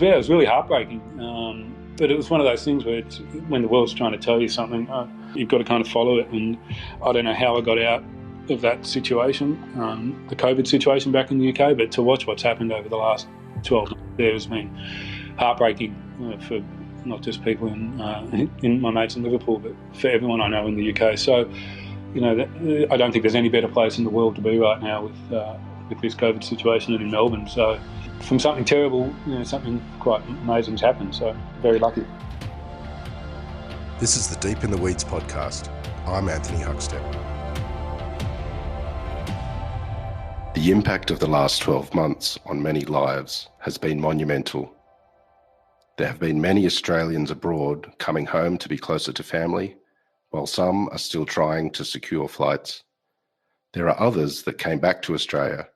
Yeah, it was really heartbreaking. But it was one of those things where when the world's trying to tell you something, you've got to kind of follow it. And I don't know how I got out of that situation, the COVID situation back in the UK, but to watch what's happened over the last 12 months there has been heartbreaking for not just people in my mates in Liverpool, but for everyone I know in the UK. So, I don't think there's any better place in the world to be right now with this COVID situation than in Melbourne. So from something terrible, something quite amazing's happened. So very lucky. This is the Deep in the Weeds podcast. I'm Anthony Huckstep. The impact of the last 12 months on many lives has been monumental. There have been many Australians abroad coming home to be closer to family, while some are still trying to secure flights. There are others that came back to Australia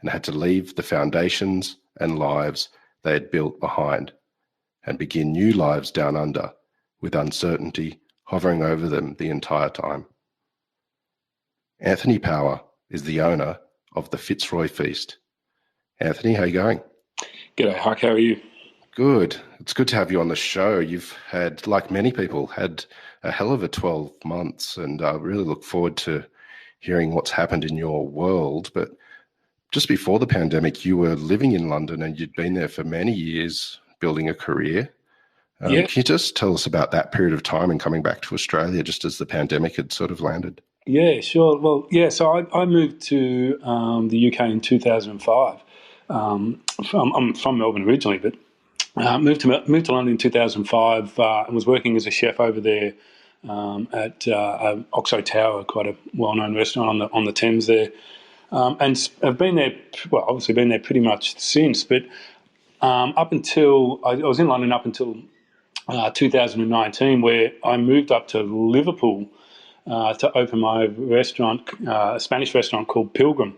and had to leave the foundations and lives they had built behind and begin new lives down under, with uncertainty hovering over them the entire time. Anthony Power is the owner of the Fitzroy Feast. Anthony, how are you going? G'day, Huck. How are you? Good. It's good to have you on the show. You've had, like many people, had a hell of a 12 months, and I really look forward to hearing what's happened in your world. But just before the pandemic, you were living in London and you'd been there for many years building a career. Yeah. Can you just tell us about that period of time and coming back to Australia just as the pandemic had sort of landed? Yeah, sure. Well, yeah, so I moved to the UK in 2005. I'm from Melbourne originally, but moved to London in 2005 and was working as a chef over there at Oxo Tower, quite a well-known restaurant on the Thames there, and I've been there. Well, obviously been there pretty much since. But up until I was in London up until 2019, where I moved up to Liverpool to open my restaurant, a Spanish restaurant called Pilgrim,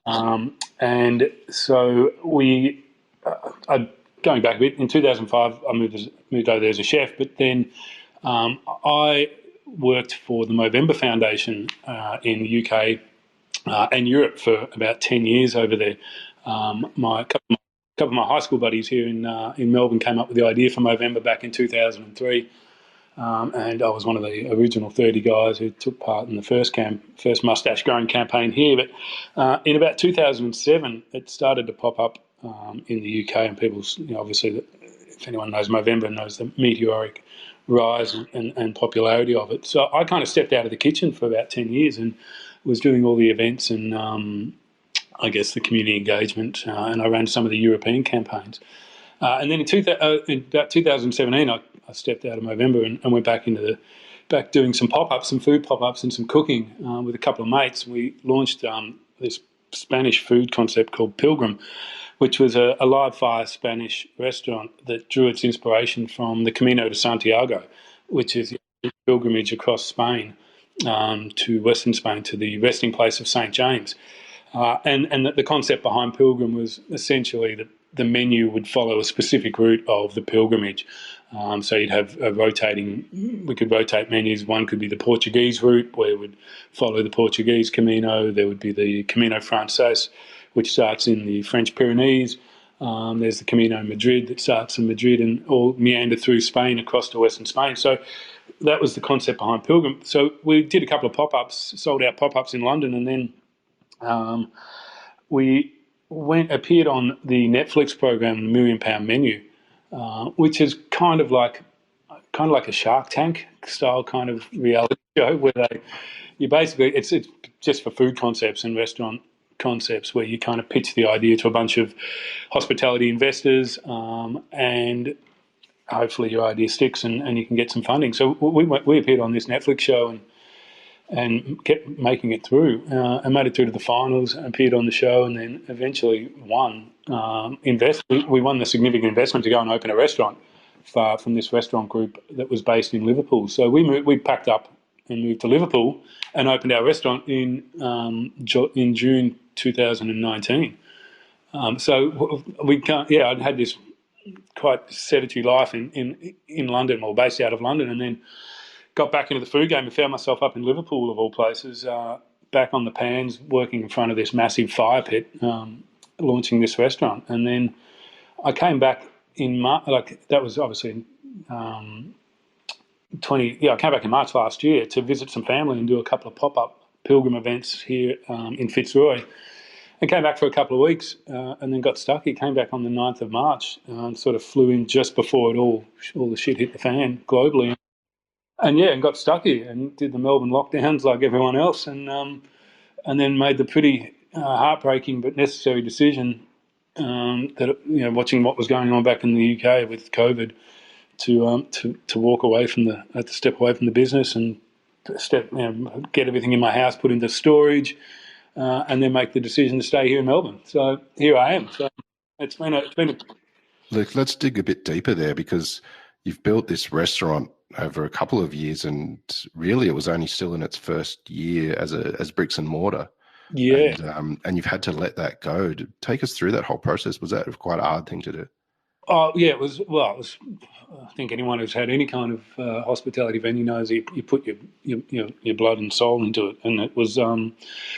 and so going back a bit, in 2005, I moved over there as a chef, but then I worked for the Movember Foundation in the UK and Europe for about 10 years over there. A couple of my high school buddies here in Melbourne came up with the idea for Movember back in 2003, and I was one of the original 30 guys who took part in the first moustache growing campaign here. But in about 2007, it started to pop up in the UK, and people, obviously, if anyone knows Movember, knows the meteoric rise and popularity of it. So I kind of stepped out of the kitchen for about 10 years and was doing all the events and I guess the community engagement, and I ran some of the European campaigns. And then in about 2017, I stepped out of Movember and went back doing some pop-ups, some food pop-ups and some cooking with a couple of mates. We launched this Spanish food concept called Pilgrim, which was a live fire Spanish restaurant that drew its inspiration from the Camino de Santiago, which is a pilgrimage across Spain to Western Spain, to the resting place of St. James. And the concept behind Pilgrim was essentially that the menu would follow a specific route of the pilgrimage. So you'd have we could rotate menus. One could be the Portuguese route, where it would follow the Portuguese Camino. There would be the Camino Frances, which starts in the French Pyrenees. There's the Camino Madrid that starts in Madrid and all meander through Spain across to Western Spain. So that was the concept behind Pilgrim. So we did a couple of pop-ups, sold out pop-ups in London, and then we appeared on the Netflix program, The £1 Million Menu, which is kind of like a Shark Tank style kind of reality show, where it's just for food concepts and restaurant concepts, where you kind of pitch the idea to a bunch of hospitality investors, and hopefully your idea sticks and you can get some funding. So we appeared on this Netflix show and kept making it through, and made it through to the finals, appeared on the show, and then eventually won. We won the significant investment to go and open a restaurant from this restaurant group that was based in Liverpool. So we packed up and moved to Liverpool and opened our restaurant in June 2019. I'd had this quite sedentary life in London, or based out of London, and then got back into the food game and found myself up in Liverpool, of all places, back on the pans, working in front of this massive fire pit, launching this restaurant. And then I came back in March, like that was obviously 20. Yeah, I came back in March last year to visit some family and do a couple of pop-up pilgrim events here in Fitzroy. And came back for a couple of weeks and then got stuck. He came back on the 9th of March and sort of flew in just before all the shit hit the fan globally. And got stuck here and did the Melbourne lockdowns like everyone else, and then made the pretty heartbreaking but necessary decision that watching what was going on back in the UK with COVID to walk away from to step away from the business and get everything in my house put into storage, and then make the decision to stay here in Melbourne. So here I am. So it's been a Look, let's dig a bit deeper there, because you've built this restaurant over a couple of years, and really it was only still in its first year as bricks and mortar. yeah. And you've had to let that go. Take us through that whole process. Was that quite a hard thing to do? Oh yeah, it was. Well, it was, I think anyone who's had any kind of hospitality venue knows you put your blood and soul into it, and it was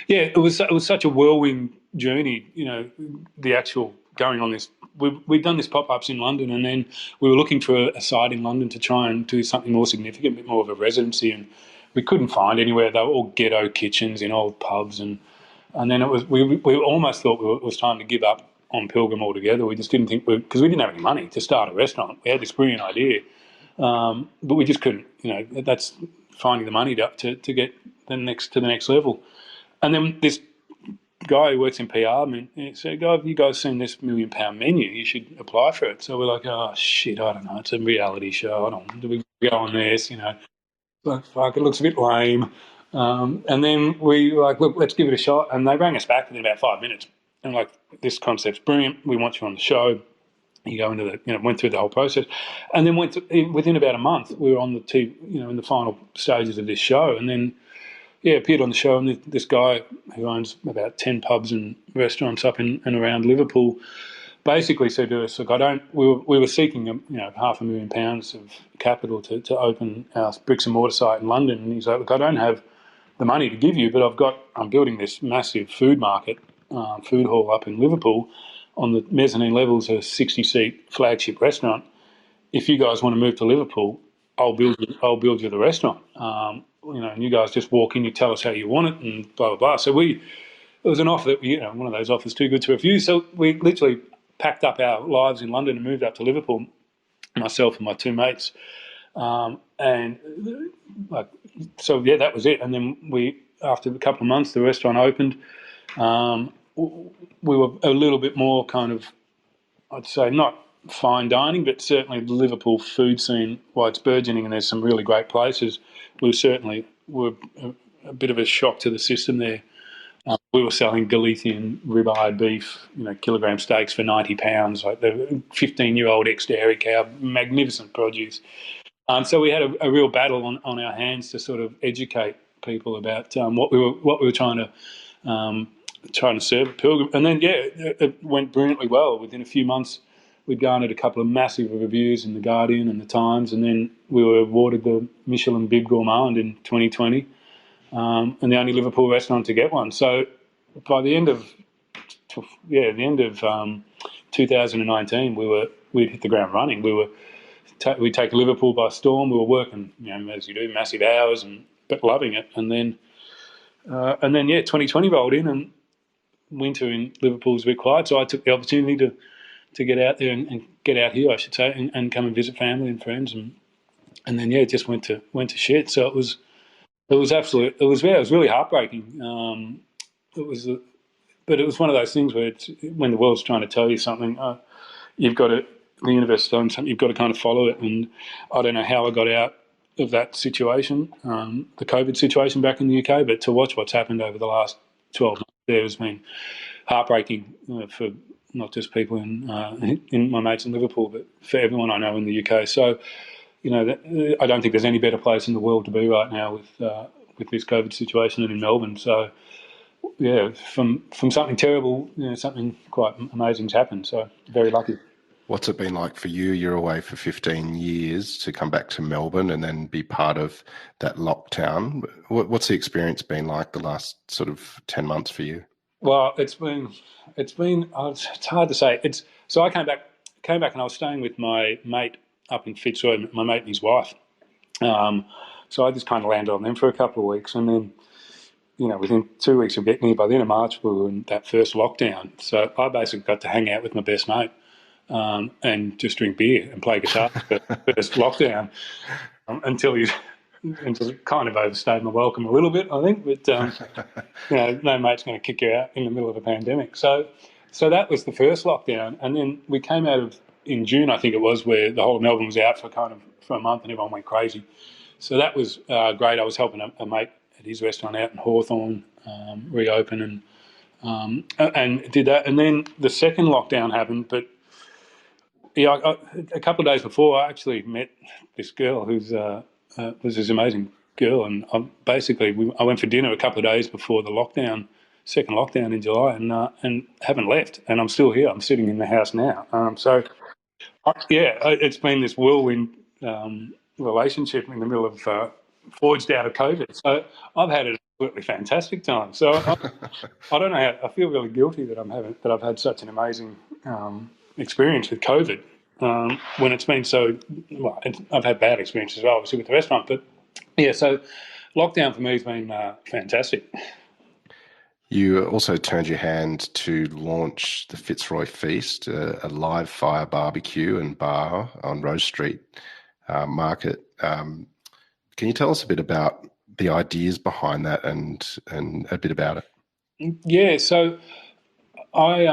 it was such a whirlwind journey. The actual going on this. We'd done this pop-ups in London, and then we were looking for a site in London to try and do something more significant, a bit more of a residency, and we couldn't find anywhere. They were all ghetto kitchens in old pubs, and then it was we almost thought it was time to give up on Pilgrim altogether. We just didn't think, because we didn't have any money to start a restaurant. We had this brilliant idea, but we just couldn't. That's finding the money to get to the next level. And then this guy who works in PR, he said, "Have you guys seen this £1 million menu? You should apply for it." So we're like, "Oh shit, I don't know. It's a reality show. I don't. Do we go on this? But fuck, it looks a bit lame." And then we were like, "Look, let's give it a shot." And they rang us back within about 5 minutes. And like, this concept's brilliant. We want you on the show. You go into went through the whole process, and then within about a month, we were on the in the final stages of this show, and then appeared on the show. And this guy who owns about 10 pubs and restaurants up in and around Liverpool basically said to us, "Look, we were seeking £500,000 of capital to open our bricks and mortar site in London." And he's like, "Look, I don't have the money to give you, but I'm building this massive food market, food hall up in Liverpool. On the mezzanine levels, a 60-seat flagship restaurant. If you guys want to move to Liverpool, I'll build you the restaurant. And you guys just walk in, you tell us how you want it, and blah blah blah." So it was an offer that one of those offers too good to refuse. So we literally packed up our lives in London and moved up to Liverpool, myself and my two mates, that was it. And then after a couple of months, the restaurant opened. We were a little bit more kind of, I'd say, not fine dining, but certainly the Liverpool food scene, while it's burgeoning and there's some really great places, we certainly were a bit of a shock to the system there. We were selling Galician ribeye beef, kilogram steaks for £90, like the 15-year-old ex-dairy cow, magnificent produce. So we had a real battle on our hands to sort of educate people about what we were trying to serve at Pilgrim. And then it went brilliantly well. Within a few months, we'd garnered a couple of massive reviews in the Guardian and the Times, and then we were awarded the Michelin Bib Gourmand in 2020, and the only Liverpool restaurant to get one. So by the end of 2019, we'd hit the ground running. We'd taken Liverpool by storm. We were working, as you do, massive hours, but loving it. And then 2020 rolled in, and winter in Liverpool was a bit quiet. So I took the opportunity to get out there and get out here, I should say, and come and visit family and friends, and then it just went to shit. So it was really heartbreaking. But it was one of those things where when the world's trying to tell you something, the universe is telling something, you've got to kind of follow it. And I don't know how I got out of that situation, the COVID situation back in the UK, but to watch what's happened over the last 12 months there has been heartbreaking for not just people in my mates in Liverpool, but for everyone I know in the UK. So, I don't think there's any better place in the world to be right now with this COVID situation than in Melbourne. So, from something terrible, something quite amazing's happened. So, very lucky. What's it been like for you? You're away for 15 years to come back to Melbourne and then be part of that lockdown. What's the experience been like the last sort of 10 months for you? Well, it's hard to say. So I came back came back and I was staying with my mate up in Fitzroy, my mate and his wife. So I just kind of landed on them for a couple of weeks, and then, within 2 weeks of getting here, by the end of March, we were in that first lockdown. So I basically got to hang out with my best mate and just drink beer and play guitar for the first lockdown until it kind of overstayed my welcome a little bit, I think. But no mate's going to kick you out in the middle of a pandemic. So that was the first lockdown, and then we came out of in June, I think it was, where the whole of Melbourne was out for a month, and everyone went crazy. So that was great. I was helping a mate at his restaurant out in Hawthorn reopen and did that. And then the second lockdown happened, but a couple of days before, I actually met this girl who's was this amazing girl, and I went for dinner a couple of days before the second lockdown in July, and haven't left, and I'm still here. I'm sitting in the house now. It's been this whirlwind relationship in the middle of forged out of COVID. So I've had an absolutely fantastic time. So I don't know I feel really guilty that I've had such an amazing experience with COVID. When it's been I've had bad experiences as well, obviously, with the restaurant. But yeah, so lockdown for me has been fantastic. You also turned your hand to launch the Fitzroy Feast, a live fire barbecue and bar on Rose Street Market. Can you tell us a bit about the ideas behind that and a bit about it? Yeah, so I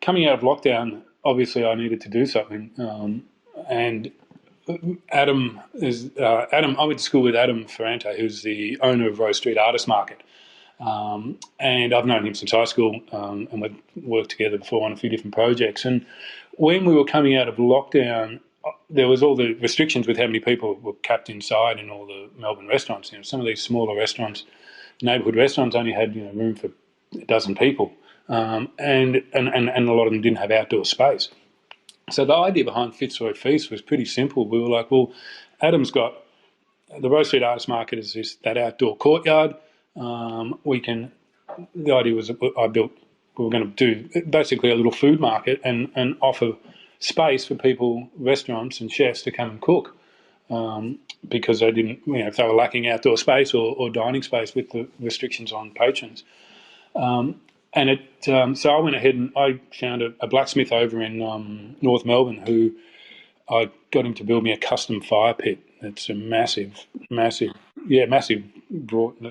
coming out of lockdown, obviously I needed to do something, and Adam. I went to school with Adam Ferrante, who's the owner of Rose Street Artist Market. And I've known him since high school, and we've worked together before on a few different projects. And when we were coming out of lockdown, there was all the restrictions with how many people were capped inside in all the Melbourne restaurants. Some of these smaller restaurants, neighbourhood restaurants, only had room for a dozen people, and a lot of them didn't have outdoor space. So the idea behind Fitzroy Feast was pretty simple. We were like, well, Adam's got the Rose Street Artist Market is that outdoor courtyard. The idea was we were going to do basically a little food market and offer space for people, restaurants and chefs to come and cook, because they didn't, if they were lacking outdoor space or dining space with the restrictions on patrons. So I went ahead and I found a blacksmith over in North Melbourne who I got him to build me a custom fire pit. It's a massive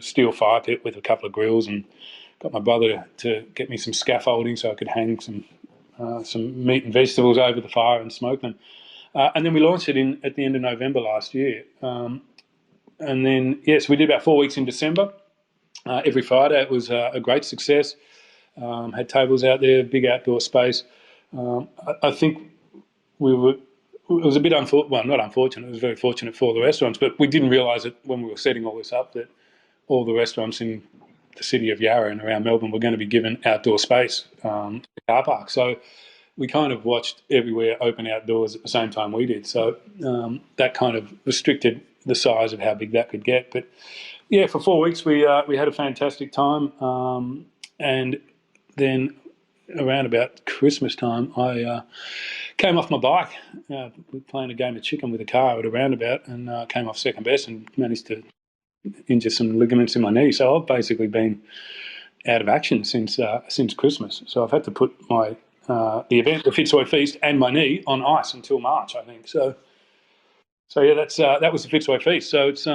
steel fire pit with a couple of grills, and got my brother to get me some scaffolding so I could hang some meat and vegetables over the fire and smoke them. And then we launched it at the end of November last year. And then, yes, we did about 4 weeks in December. Every Friday. It was a great success. Had tables out there, big outdoor space. I think it was a bit not unfortunate, it was very fortunate for the restaurants, but we didn't realise it when we were setting all this up that all the restaurants in the city of Yarra and around Melbourne were going to be given outdoor space, car park. So we kind of watched everywhere open outdoors at the same time we did. So that kind of restricted the size of how big that could get. But yeah, for 4 weeks we had a fantastic time, and then around about Christmas time, I came off my bike, playing a game of chicken with a car at a roundabout, and came off second best and managed to injure some ligaments in my knee. So I've basically been out of action since Christmas. So I've had to put my the event, the Fitzroy Feast, and my knee on ice until March, I think. So yeah, that was the Fitzroy Feast. So it's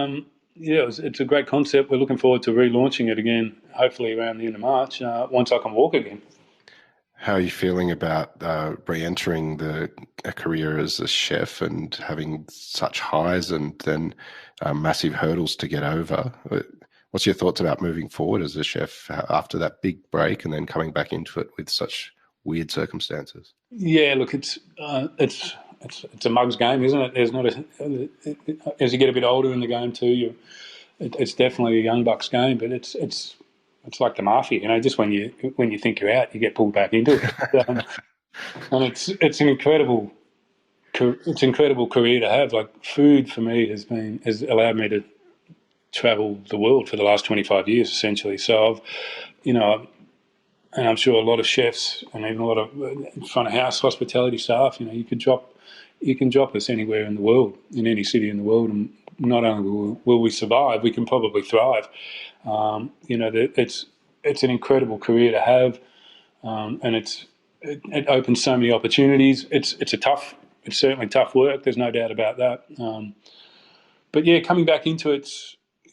it's a great concept. We're looking forward to relaunching it again, hopefully around the end of March, once I can walk again. How are you feeling about re-entering a career as a chef and having such highs and then massive hurdles to get over? What's your thoughts about moving forward as a chef after that big break and then coming back into it with such weird circumstances? Yeah, look, it's a mug's game, isn't it? There's not as you get a bit older in the game too, it's definitely a young bucks game, but it's like the mafia, just when you think you're out, you get pulled back into it. And it's an incredible career to have. Like, food for me has allowed me to travel the world for the last 25 years, essentially. So I've and I'm sure a lot of chefs and even a lot of front of house hospitality staff, you can drop us anywhere in the world, in any city in the world, and not only will we survive, we can probably thrive. It's an incredible career to have, and it opens so many opportunities. It's certainly tough work. There's no doubt about that. But yeah, coming back into it,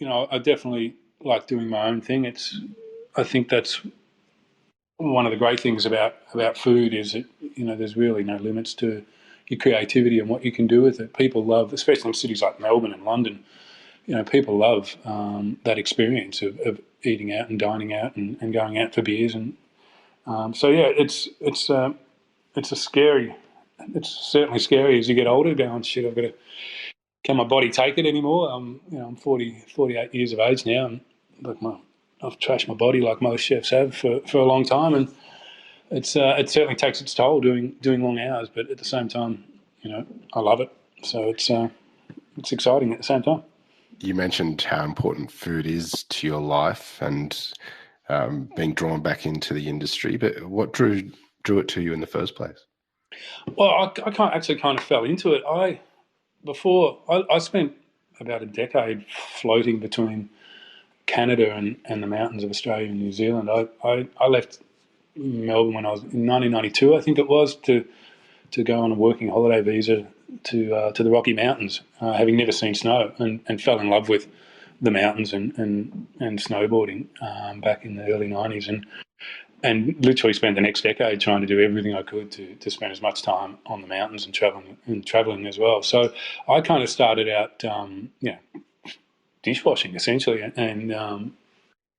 I definitely like doing my own thing. I think that's one of the great things about food is that there's really no limits to your creativity and what you can do with it. People love, especially in cities like Melbourne and London, people love that experience of eating out and dining out and going out for beers. And so yeah, it's it's certainly scary as you get older, going, shit, can my body take it anymore? I'm 48 years of age now, and I've trashed my body like most chefs have for a long time, and it certainly takes its toll doing long hours. But at the same time, I love it, so it's exciting at the same time. You mentioned how important food is to your life and being drawn back into the industry, but what drew it to you in the first place? Well, I kind of fell into it. I spent about a decade floating between Canada and the mountains of Australia and New Zealand. I left Melbourne when I was in 1992, I think it was, to go on a working holiday visa to the Rocky Mountains, having never seen snow, and fell in love with the mountains and snowboarding back in the early 90s, and literally spent the next decade trying to do everything I could to spend as much time on the mountains and traveling as well. So I kind of started out, dishwashing essentially, and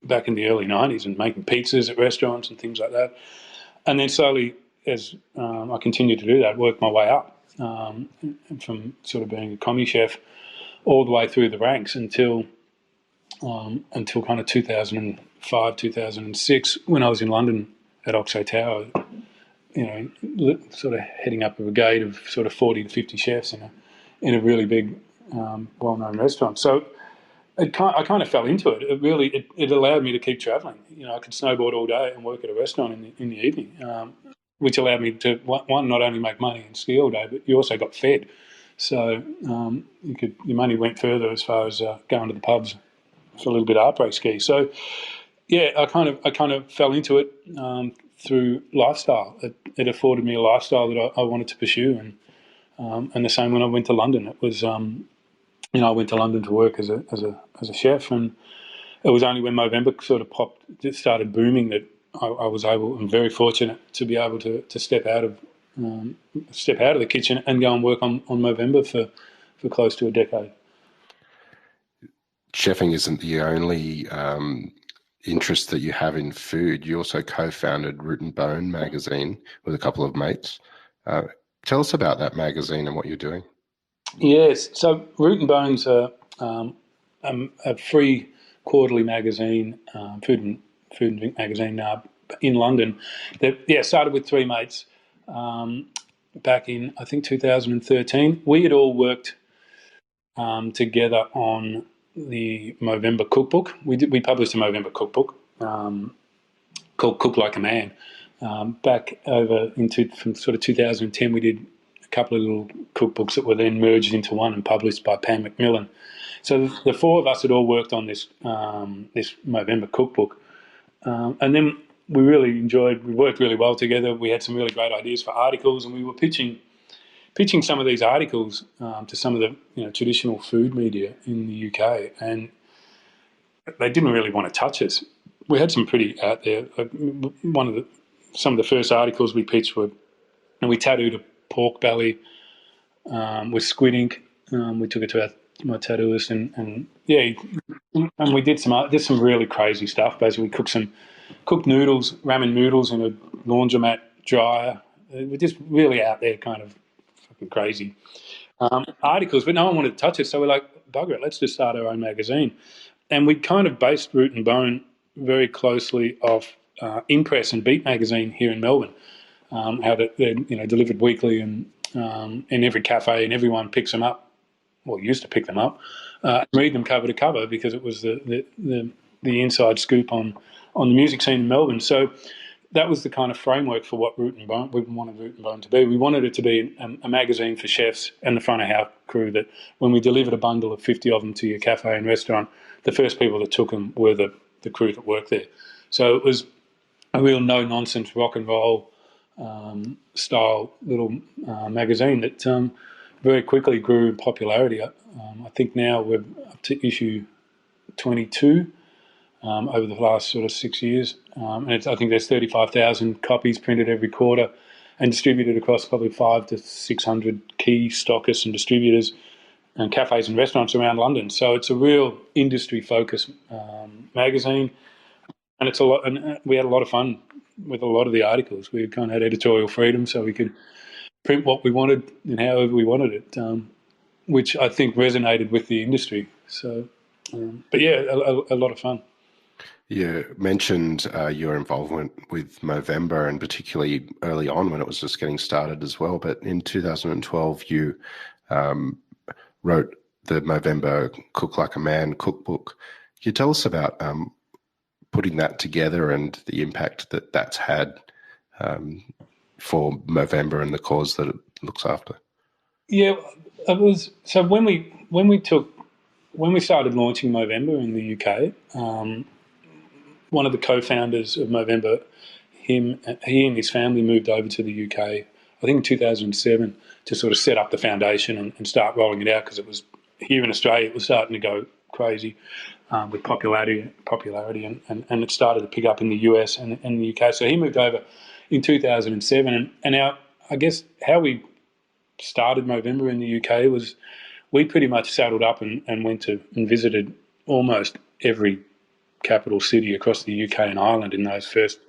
back in the early 90s, and making pizzas at restaurants and things like that. And then slowly, as I continued to do that, worked my way up from sort of being a commie chef all the way through the ranks until kind of 2005, 2006, when I was in London at Oxo Tower, sort of heading up a brigade of sort of 40 to 50 chefs in a really big, well-known restaurant. So I kind of fell into it. It allowed me to keep travelling. I could snowboard all day and work at a restaurant in the evening, which allowed me to, one, not only make money and ski all day, but you also got fed. So your money went further as far as going to the pubs for a little bit of après ski. So yeah, I kind of fell into it through lifestyle. It afforded me a lifestyle that I wanted to pursue, and the same when I went to London. It was I went to London to work as a chef, and it was only when Movember sort of started booming, that I was able, and very fortunate to be able to step out of the kitchen and go and work on Movember for close to a decade. Chefing isn't the only interest that you have in food. You also co-founded Root and Bone magazine with a couple of mates. Tell us about that magazine and what you're doing. Yes, so Root and Bone's a free quarterly magazine, food and drink magazine in London. That started with three mates back in, I think, 2013. We had all worked together on the Movember cookbook. We published a Movember cookbook called Cook Like a Man. Back over from sort of 2010, we did a couple of little cookbooks that were then merged into one and published by Pam Macmillan. So the four of us had all worked on this Movember cookbook, and then we worked really well together. We had some really great ideas for articles, and we were pitching some of these articles to some of the traditional food media in the UK, and they didn't really want to touch us. We had some pretty out there. Some of the first articles we pitched were, and we tattooed a pork belly with squid ink. We took it to my tattooist, and we did some really crazy stuff. Basically, we cooked noodles, ramen noodles, in a laundromat dryer. We're just really out there, kind of fucking crazy articles, but no one wanted to touch it. So we're like, bugger it, let's just start our own magazine. And we kind of based Root and Bone very closely off Impress and Beat magazine here in Melbourne. How they're delivered weekly, and in every cafe, and everyone picks them up. Well, used to pick them up, read them cover to cover, because it was the inside scoop on the music scene in Melbourne. So that was the kind of framework for what Root and Bone, we wanted Root and Bone to be. We wanted it to be a magazine for chefs and the front of house crew, that when we delivered a bundle of 50 of them to your cafe and restaurant, the first people that took them were the crew that worked there. So it was a real no-nonsense rock and roll style little magazine that very quickly grew in popularity. I think now we're up to issue 22 over the last sort of 6 years. And I think there's 35,000 copies printed every quarter and distributed across probably 500 to 600 key stockists and distributors and cafes and restaurants around London. So it's a real industry-focused magazine, and it's a lot. And we had a lot of fun with a lot of the articles. We kind of had editorial freedom, so we could print what we wanted and however we wanted it, which I think resonated with the industry. So, but yeah, a lot of fun. You mentioned your involvement with Movember, and particularly early on when it was just getting started as well. But in 2012, you wrote the Movember Cook Like a Man cookbook. Can you tell us about putting that together and the impact that that's had for Movember and the cause that it looks after? Yeah, it was. So when we started launching Movember in the UK, one of the co-founders of Movember, he and his family moved over to the UK, I think in 2007, to sort of set up the foundation and start rolling it out, because it was here in Australia, it was starting to go crazy with popularity, and it started to pick up in the US and the UK. So he moved over in 2007, and I guess how we started Movember in the UK was we pretty much saddled up and went to and visited almost every capital city across the UK and Ireland in those first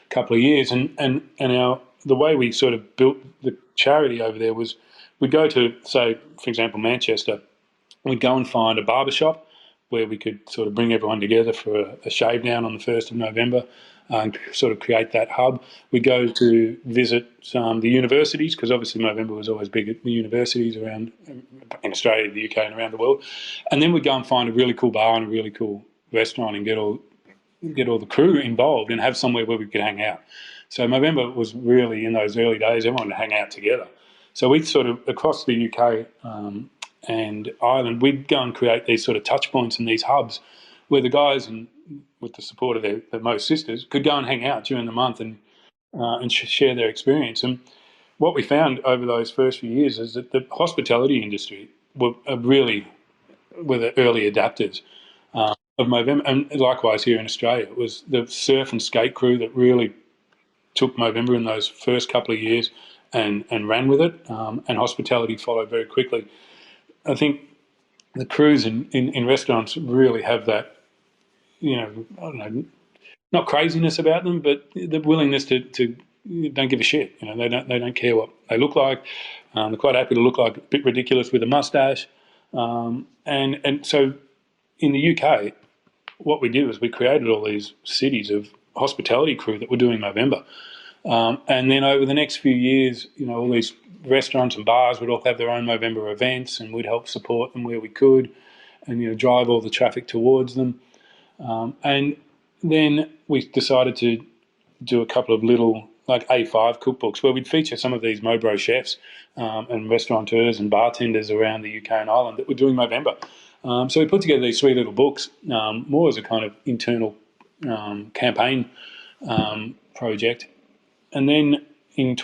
couple of years, and the way we sort of built the charity over there was we'd go to, say, for example, Manchester. We'd go and find a barber shop where we could sort of bring everyone together for a shave down on the 1st of November and sort of create that hub. We'd go to visit the universities, because obviously Movember was always big at the universities around in Australia, the UK and around the world. And then we'd go and find a really cool bar and a really cool restaurant and get all the crew involved and have somewhere where we could hang out. So Movember was really, in those early days, everyone would hang out together. So we sort of, across the UK and Ireland, we'd go and create these sort of touch points and these hubs where the guys, and with the support of their most sisters, could go and hang out during the month and share their experience. And what we found over those first few years is that the hospitality industry were the early adapters of Movember, and likewise here in Australia. It was the surf and skate crew that really took Movember in those first couple of years and ran with it, and hospitality followed very quickly. I think the crews in restaurants really have that, I don't know, not craziness about them, but the willingness to don't give a shit. They don't care what they look like. They're quite happy to look like a bit ridiculous with a mustache, and so in the UK, what we did was we created all these cities of hospitality crew that were doing Movember. And then over the next few years, all these restaurants and bars would all have their own Movember events, and we'd help support them where we could and, drive all the traffic towards them. And then we decided to do a couple of little, like A5 cookbooks, where we'd feature some of these Mobro chefs and restaurateurs and bartenders around the UK and Ireland that were doing Movember. So we put together these 3 little books, more as a kind of internal campaign project. And then in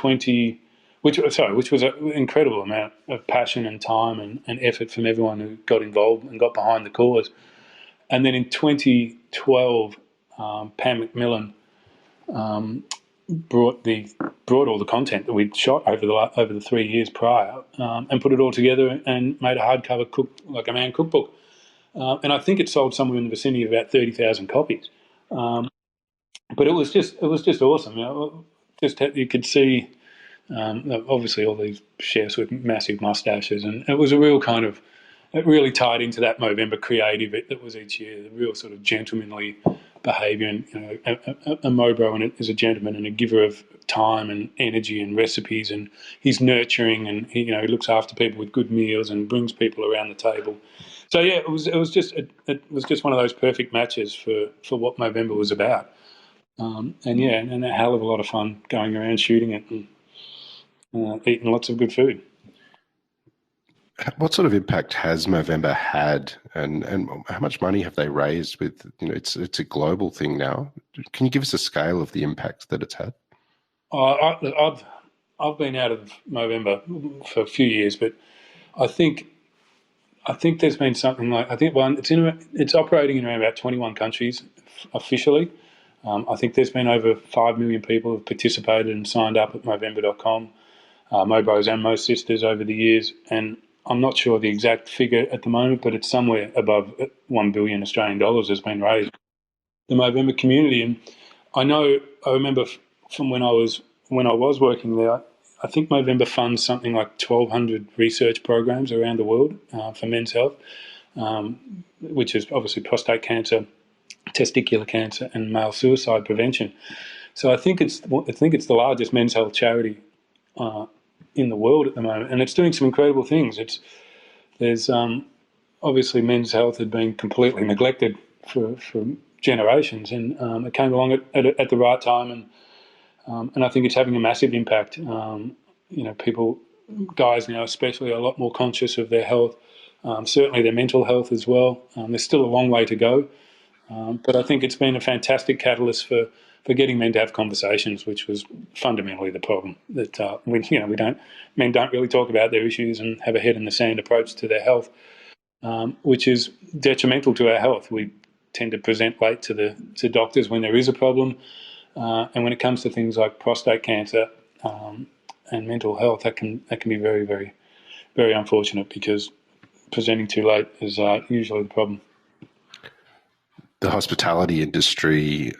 which was an incredible amount of passion and time and effort from everyone who got involved and got behind the cause. And then in 2012, Pam McMillan brought all the content that we'd shot over the 3 years prior and put it all together and made a hardcover Cook Like a Man cookbook. And I think it sold somewhere in the vicinity of about 30,000 copies. But it was just awesome. You could see obviously all these chefs with massive mustaches, and it was a real kind of, it really tied into that Movember creative that was each year, the real sort of gentlemanly behaviour. And a Mobro and is a gentleman and a giver of time and energy and recipes, and he's nurturing, and he looks after people with good meals and brings people around the table. So yeah, it was just one of those perfect matches for what Movember was about. And a hell of a lot of fun going around shooting it and eating lots of good food. What sort of impact has Movember had, and how much money have they raised? With it's a global thing now. Can you give us a scale of the impact that it's had? I've been out of Movember for a few years, but I think there's been something like it's operating in around about 21 countries officially. I think there's been over 5 million people who have participated and signed up at Movember.com, Mobos and Mo Sisters over the years, and I'm not sure the exact figure at the moment, but it's somewhere above 1 billion Australian dollars has been raised. The Movember community, and I remember from when I was working there. I think Movember funds something like 1,200 research programs around the world for men's health, which is obviously prostate cancer, testicular cancer, and male suicide prevention. So I think it's the largest men's health charity in the world at the moment, and it's doing some incredible things. There's obviously men's health had been completely neglected for generations, and it came along at the right time, and I think it's having a massive impact. Guys now especially, are a lot more conscious of their health, certainly their mental health as well. There's still a long way to go, but I think it's been a fantastic catalyst for getting men to have conversations, which was fundamentally the problem. That men don't really talk about their issues and have a head in the sand approach to their health, which is detrimental to our health. We tend to present late to doctors when there is a problem, and when it comes to things like prostate cancer and mental health, that can be very, very, very unfortunate, because presenting too late is usually the problem. The hospitality industry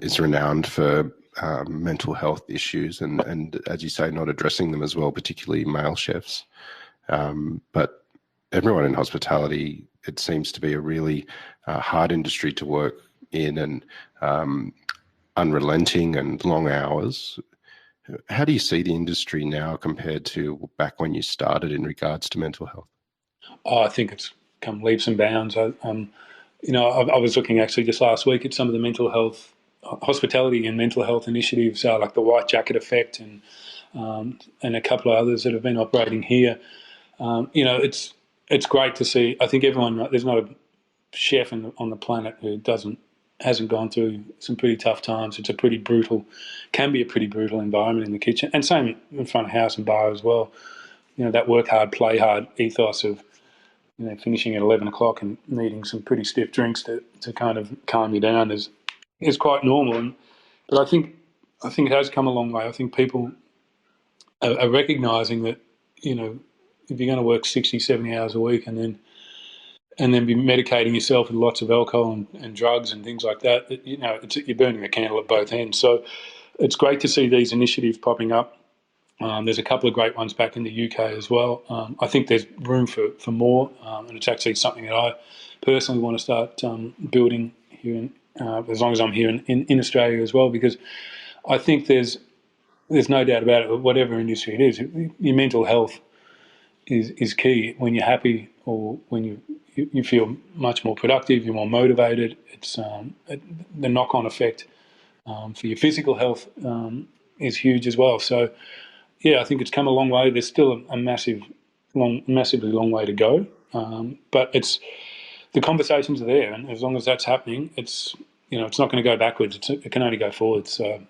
is renowned for mental health issues and, as you say, not addressing them as well, particularly male chefs. But everyone in hospitality, it seems to be a really hard industry to work in, and unrelenting and long hours. How do you see the industry now compared to back when you started in regards to mental health? I think it's come leaps and bounds. I was looking actually just last week at some of the mental health, hospitality and mental health initiatives, like the White Jacket Effect and a couple of others that have been operating here. It's great to see. I think there's not a chef on the planet who hasn't gone through some pretty tough times. It's can be a pretty brutal environment in the kitchen, and same in front of house and bar as well. That work hard, play hard ethos of finishing at 11 o'clock and needing some pretty stiff drinks to kind of calm you down is quite normal. But I think it has come a long way. I think people are recognising that if you're going to work 60, 70 hours a week and then be medicating yourself with lots of alcohol and drugs and things like that, you're burning the candle at both ends. So it's great to see these initiatives popping up. There's a couple of great ones back in the UK as well. I think there's room for more, and it's actually something that I personally want to start building here, as long as I'm here in Australia as well, because I think there's no doubt about it, whatever industry it is, your mental health is key. When you're happy, or when you feel much more productive, you're more motivated, it's the knock-on effect for your physical health is huge as well. So yeah, I think it's come a long way. There's still a massively long way to go, but the conversations are there, and as long as that's happening, it's not going to go backwards. It can only go forwards. So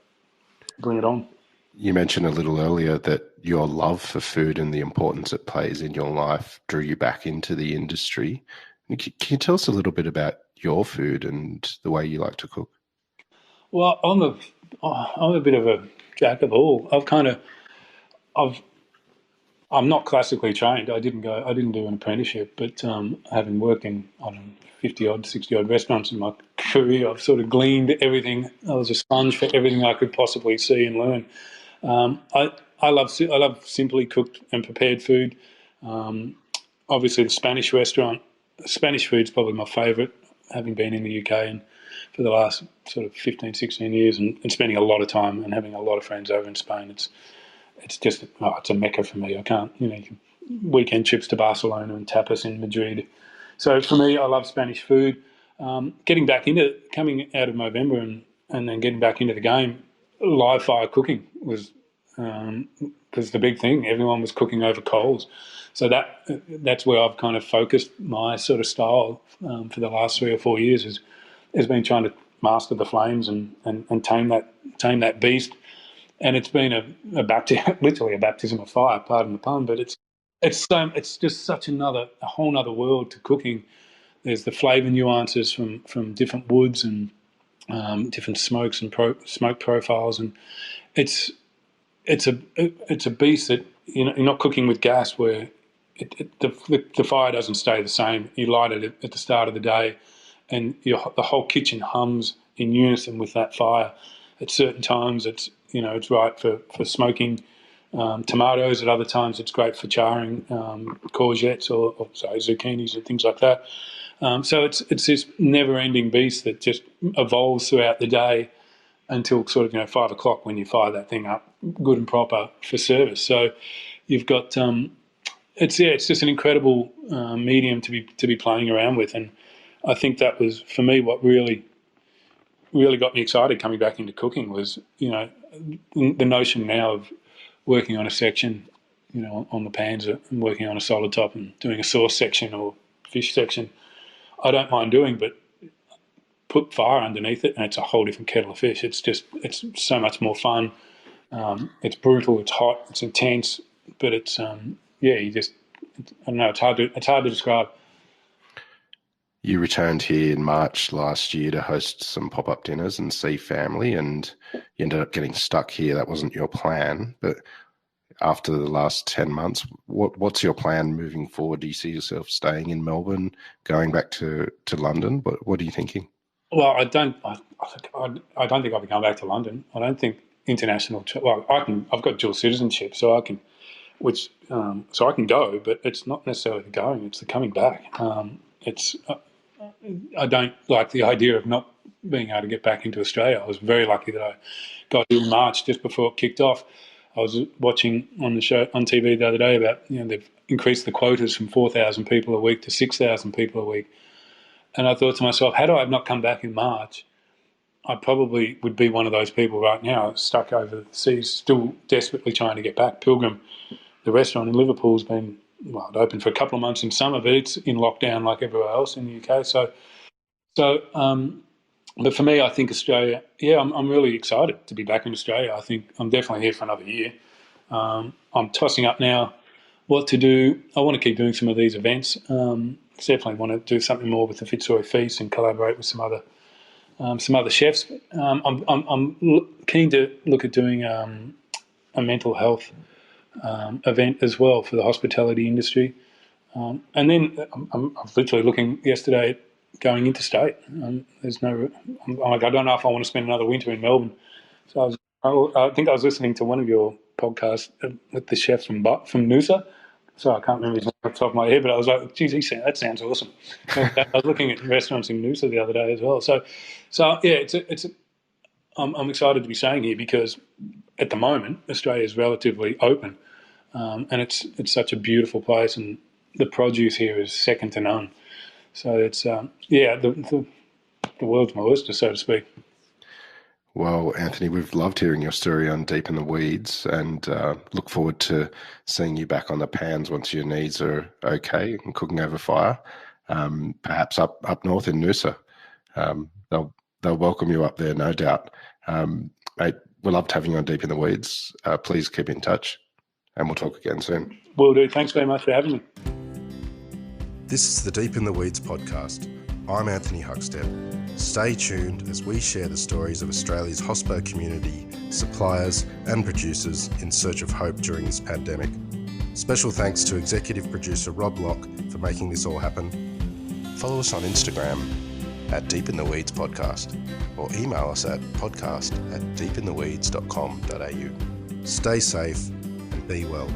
bring it on. You mentioned a little earlier that your love for food and the importance it plays in your life drew you back into the industry. Can you tell us a little bit about your food and the way you like to cook? Well, I'm a bit of a jack of all. I'm not classically trained. I didn't do an apprenticeship, but having worked in 50 odd, 60 odd restaurants in my career, I've sort of gleaned everything. I was a sponge for everything I could possibly see and learn. I love simply cooked and prepared food. Obviously, the Spanish food's probably my favourite, having been in the UK and for the last sort of 15, 16 years and spending a lot of time and having a lot of friends over in Spain. It's a mecca for me. I can't, weekend trips to Barcelona and tapas in Madrid. So for me, I love Spanish food. Getting back into coming out of Movember and then getting back into the game, live fire cooking was the big thing. Everyone was cooking over coals. So that's where I've kind of focused my sort of style for the last 3 or 4 years has been trying to master the flames and tame that beast. And it's been a baptism, literally a baptism of fire, pardon the pun. But it's just such a whole nother world to cooking. There's the flavour nuances from different woods and different smokes and smoke profiles, and it's a beast that you're not cooking with gas where the fire doesn't stay the same. You light it at the start of the day, and the whole kitchen hums in unison with that fire. At certain times, it's right for smoking tomatoes. At other times, it's great for charring courgettes or zucchinis and things like that. So it's this never-ending beast that just evolves throughout the day until sort of 5 o'clock when you fire that thing up good and proper for service. So you've got it's just an incredible medium to be playing around with, and I think that was for me what really got me excited coming back into cooking was the notion now of working on a section, on the pans and working on a solid top and doing a sauce section or fish section. I don't mind doing, but put fire underneath it and it's a whole different kettle of fish. It's so much more fun. It's brutal, it's hot, it's intense, but it's I don't know, it's hard to describe. You returned here in March last year to host some pop-up dinners and see family, and you ended up getting stuck here. That wasn't your plan, but after the last 10 months, what's your plan moving forward? Do you see yourself staying in Melbourne, going back to London? What are you thinking? Well, I don't think I'll be going back to London. I don't think international. Well, I've got dual citizenship, so I can go, but it's not necessarily the going; it's the coming back. I don't like the idea of not being able to get back into Australia. I was very lucky that I got here in March just before it kicked off. I was watching on the show on TV the other day about they've increased the quotas from 4,000 people a week to 6,000 people a week, and I thought to myself, had I not come back in March, I probably would be one of those people right now stuck over the seas, still desperately trying to get back. Pilgrim, the restaurant in Liverpool, has been it opened for a couple of months in summer, but it's in lockdown like everywhere else in the UK. But for me, I think Australia, I'm really excited to be back in Australia. I think I'm definitely here for another year. I'm tossing up now what to do. I want to keep doing some of these events. Definitely want to do something more with the Fitzroy Feast and collaborate with some other chefs. I'm keen to look at doing a mental health event as well for the hospitality industry. And then I'm literally looking yesterday at going interstate. I'm like, I don't know if I want to spend another winter in Melbourne. So I think I was listening to one of your podcasts with the chef from Noosa. So I can't remember his name off the top of my head, but I was like, geez, that sounds awesome. I was looking at restaurants in Noosa the other day as well. So yeah, I'm excited to be staying here because at the moment Australia is relatively open, and it's such a beautiful place, and the produce here is second to none. So it's the world's my oyster, so to speak. Well, Anthony, we've loved hearing your story on Deep in the Weeds, and look forward to seeing you back on the pans once your knees are okay and cooking over fire. Perhaps up north in Noosa. They'll welcome you up there, no doubt. Mate, we loved having you on Deep in the Weeds. Please keep in touch, and we'll talk again soon. Will do. Thanks very much for having me. This is the Deep in the Weeds podcast. I'm Anthony Huckstep. Stay tuned as we share the stories of Australia's hospo community, suppliers and producers in search of hope during this pandemic. Special thanks to executive producer Rob Locke for making this all happen. Follow us on Instagram at Deep in the Weeds Podcast, or email us at podcast@deepintheweeds.com.au. Stay safe and be well.